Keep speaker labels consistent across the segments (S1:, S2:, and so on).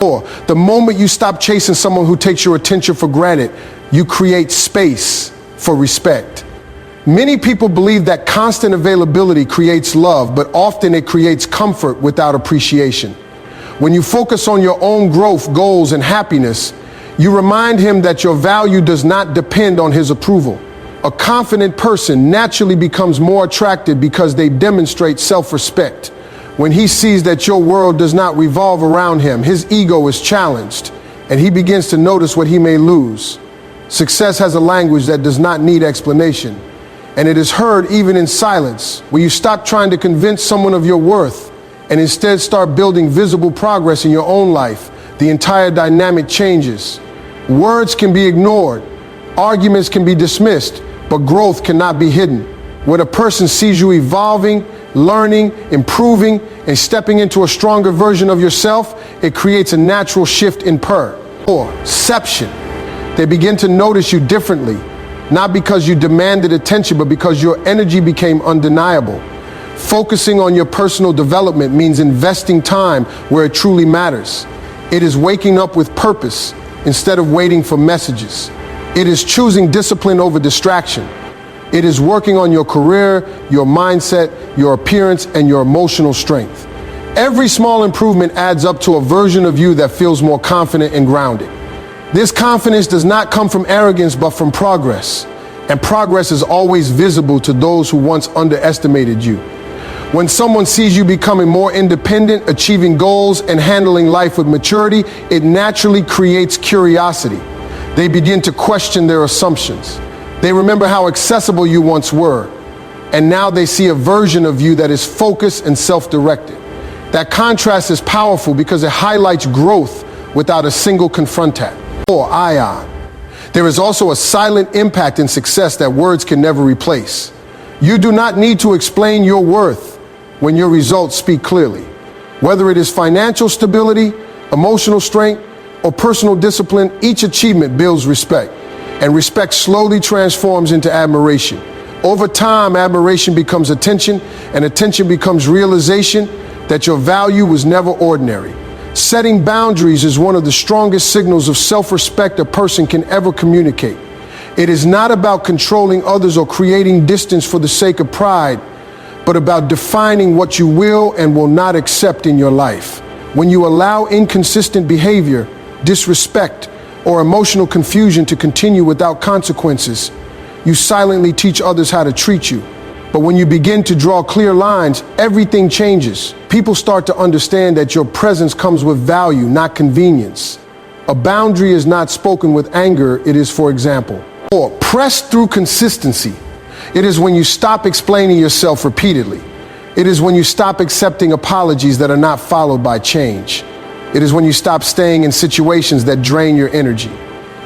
S1: Or the moment you stop chasing someone who takes your attention for granted, you create space for respect. Many people believe that constant availability creates love, but often it creates comfort without appreciation. When you focus on your own growth, goals, and happiness, you remind him that your value does not depend on his approval. A confident person naturally becomes more attractive because they demonstrate self-respect. When he sees that your world does not revolve around him, his ego is challenged, and he begins to notice what he may lose. Success has a language that does not need explanation, and it is heard even in silence. When you stop trying to convince someone of your worth and instead start building visible progress in your own life, the entire dynamic changes. Words can be ignored, arguments can be dismissed, but growth cannot be hidden. When a person sees you evolving, learning, improving, and stepping into a stronger version of yourself, it creates a natural shift in perception. They begin to notice you differently, not because you demanded attention, but because your energy became undeniable. Focusing on your personal development means investing time where it truly matters. It is waking up with purpose instead of waiting for messages. It is choosing discipline over distraction. It is working on your career, your mindset, your appearance, and your emotional strength. Every small improvement adds up to a version of you that feels more confident and grounded. This confidence does not come from arrogance, but from progress. And progress is always visible to those who once underestimated you. When someone sees you becoming more independent, achieving goals, and handling life with maturity, it naturally creates curiosity. They begin to question their assumptions. They remember how accessible you once were, and now they see a version of you that is focused and self-directed. That contrast is powerful because it highlights growth without a single confrontat or ion. There is also a silent impact in success that words can never replace. You do not need to explain your worth when your results speak clearly. Whether it is financial stability, emotional strength, or personal discipline, each achievement builds respect. And respect slowly transforms into admiration. Over time, admiration becomes attention, and attention becomes realization that your value was never ordinary. Setting boundaries is one of the strongest signals of self-respect a person can ever communicate. It is not about controlling others or creating distance for the sake of pride, but about defining what you will and will not accept in your life. When you allow inconsistent behavior, disrespect, or emotional confusion to continue without consequences, you silently teach others how to treat you. But when you begin to draw clear lines, everything changes. People start to understand that your presence comes with value, not convenience. A boundary is not spoken with anger, it is, for example, or press through consistency. It is when you stop explaining yourself repeatedly. It is when you stop accepting apologies that are not followed by change. It is when you stop staying in situations that drain your energy.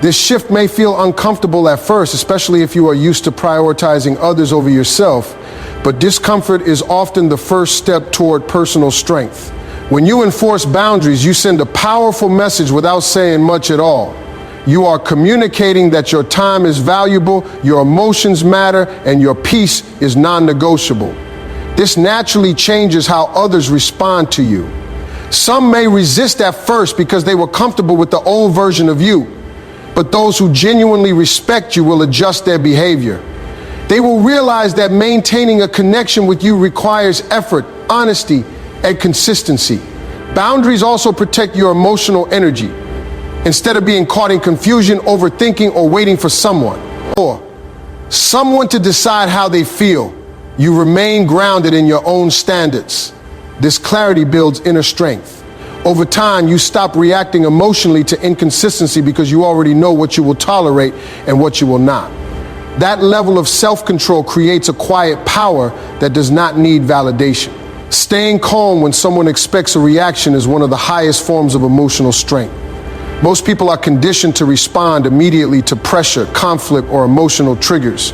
S1: This shift may feel uncomfortable at first, especially if you are used to prioritizing others over yourself, but discomfort is often the first step toward personal strength. When you enforce boundaries, you send a powerful message without saying much at all. You are communicating that your time is valuable, your emotions matter, and your peace is non-negotiable. This naturally changes how others respond to you. Some may resist at first because they were comfortable with the old version of you, but those who genuinely respect you will adjust their behavior. They will realize that maintaining a connection with you requires effort, honesty, and consistency. Boundaries also protect your emotional energy. Instead of being caught in confusion, overthinking, or waiting for someone to decide how they feel, you remain grounded in your own standards. This clarity builds inner strength. Over time, you stop reacting emotionally to inconsistency because you already know what you will tolerate and what you will not. That level of self-control creates a quiet power that does not need validation. Staying calm when someone expects a reaction is one of the highest forms of emotional strength. Most people are conditioned to respond immediately to pressure, conflict, or emotional triggers.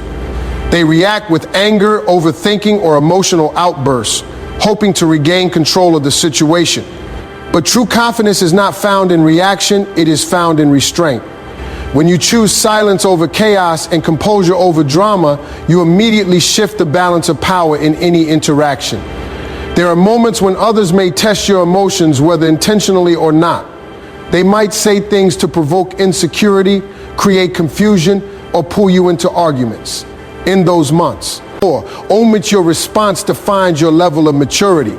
S1: They react with anger, overthinking, or emotional outbursts, hoping to regain control of the situation. But true confidence is not found in reaction, it is found in restraint. When you choose silence over chaos and composure over drama, you immediately shift the balance of power in any interaction. There are moments when others may test your emotions, whether intentionally or not. They might say things to provoke insecurity, create confusion, or pull you into arguments in those months. Or omit your response defines your level of maturity.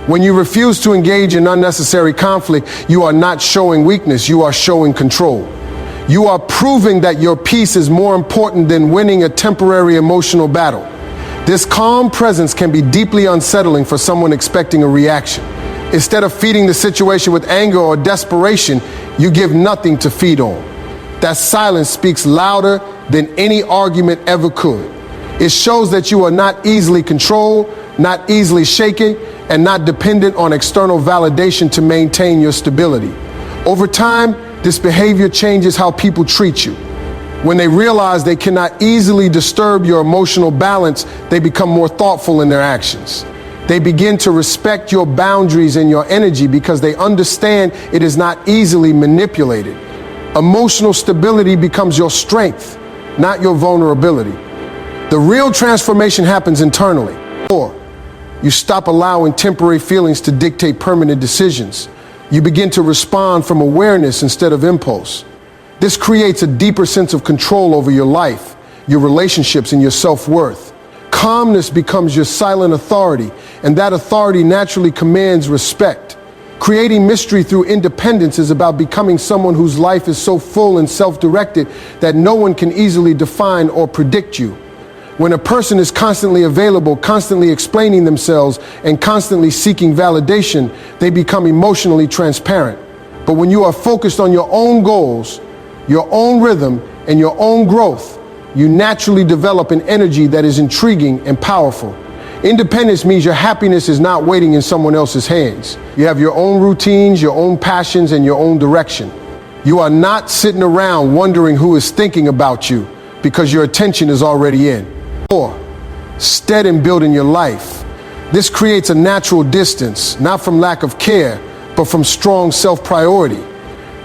S1: When you refuse to engage in unnecessary conflict, you are not showing weakness, you are showing control. You are proving that your peace is more important than winning a temporary emotional battle. This calm presence can be deeply unsettling for someone expecting a reaction. Instead of feeding the situation with anger or desperation, you give nothing to feed on. That silence speaks louder than any argument ever could. It shows that you are not easily controlled, not easily shaken, and not dependent on external validation to maintain your stability. Over time, this behavior changes how people treat you. When they realize they cannot easily disturb your emotional balance, they become more thoughtful in their actions. They begin to respect your boundaries and your energy because they understand it is not easily manipulated. Emotional stability becomes your strength, not your vulnerability. The real transformation happens internally. Or you stop allowing temporary feelings to dictate permanent decisions. You begin to respond from awareness instead of impulse. This creates a deeper sense of control over your life, your relationships, and your self-worth. Calmness becomes your silent authority, and that authority naturally commands respect. Creating mystery through independence is about becoming someone whose life is so full and self-directed that no one can easily define or predict you. When a person is constantly available, constantly explaining themselves, and constantly seeking validation, they become emotionally transparent. But when you are focused on your own goals, your own rhythm, and your own growth, you naturally develop an energy that is intriguing and powerful. Independence means your happiness is not waiting in someone else's hands. You have your own routines, your own passions, and your own direction. You are not sitting around wondering who is thinking about you because your attention is already in. Or, steady in building your life. This creates a natural distance, not from lack of care, but from strong self-priority.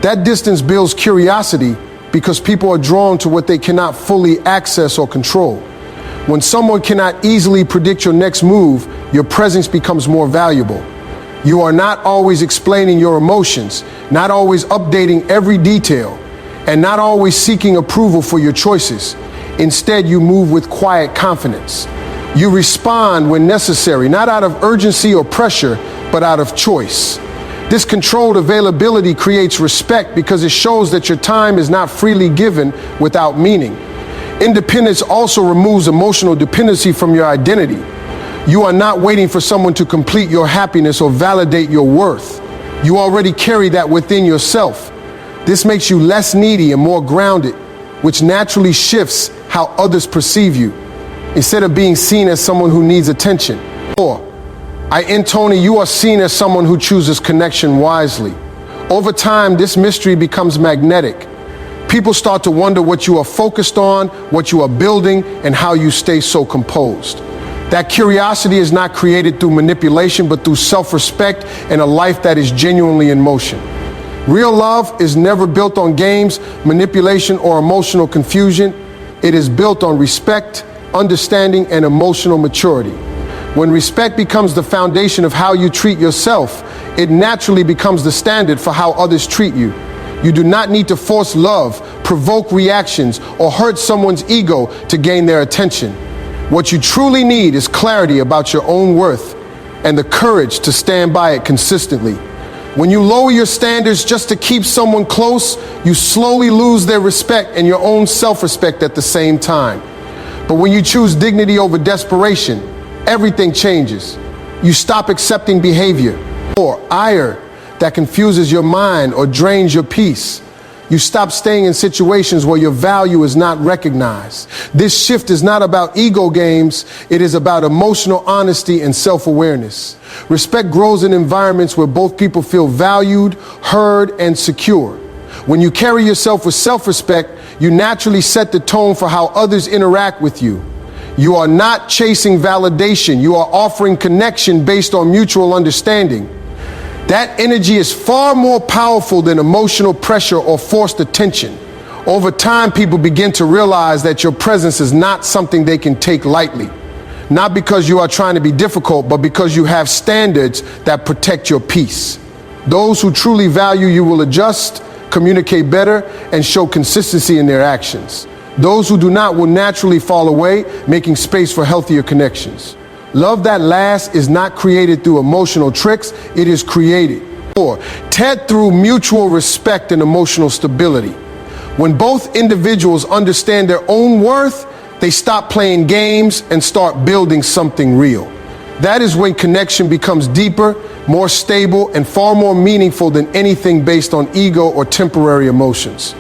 S1: That distance builds curiosity because people are drawn to what they cannot fully access or control. When someone cannot easily predict your next move, your presence becomes more valuable. You are not always explaining your emotions, not always updating every detail, and not always seeking approval for your choices. Instead, you move with quiet confidence. You respond when necessary, not out of urgency or pressure, but out of choice. This controlled availability creates respect because it shows that your time is not freely given without meaning. Independence also removes emotional dependency from your identity. You are not waiting for someone to complete your happiness or validate your worth. You already carry that within yourself. This makes you less needy and more grounded, which naturally shifts how others perceive you. Instead of being seen as someone who needs attention. Or, Tony, you are seen as someone who chooses connection wisely. Over time, this mystery becomes magnetic. People start to wonder what you are focused on, what you are building, and how you stay so composed. That curiosity is not created through manipulation, but through self-respect and a life that is genuinely in motion. Real love is never built on games, manipulation, or emotional confusion. It is built on respect, understanding, and emotional maturity. When respect becomes the foundation of how you treat yourself, it naturally becomes the standard for how others treat you. You do not need to force love, provoke reactions, or hurt someone's ego to gain their attention. What you truly need is clarity about your own worth and the courage to stand by it consistently. When you lower your standards just to keep someone close, you slowly lose their respect and your own self-respect at the same time. But when you choose dignity over desperation, everything changes. You stop accepting behavior or ire that confuses your mind or drains your peace. You stop staying in situations where your value is not recognized. This shift is not about ego games. It is about emotional honesty and self-awareness. Respect grows in environments where both people feel valued, heard, and secure. When you carry yourself with self-respect, you naturally set the tone for how others interact with you. You are not chasing validation. You are offering connection based on mutual understanding. That energy is far more powerful than emotional pressure or forced attention. Over time, people begin to realize that your presence is not something they can take lightly. Not because you are trying to be difficult, but because you have standards that protect your peace. Those who truly value you will adjust, communicate better, and show consistency in their actions. Those who do not will naturally fall away, making space for healthier connections. Love that lasts is not created through emotional tricks, it is created through mutual respect and emotional stability. When both individuals understand their own worth, they stop playing games and start building something real. That is when connection becomes deeper, more stable, and far more meaningful than anything based on ego or temporary emotions.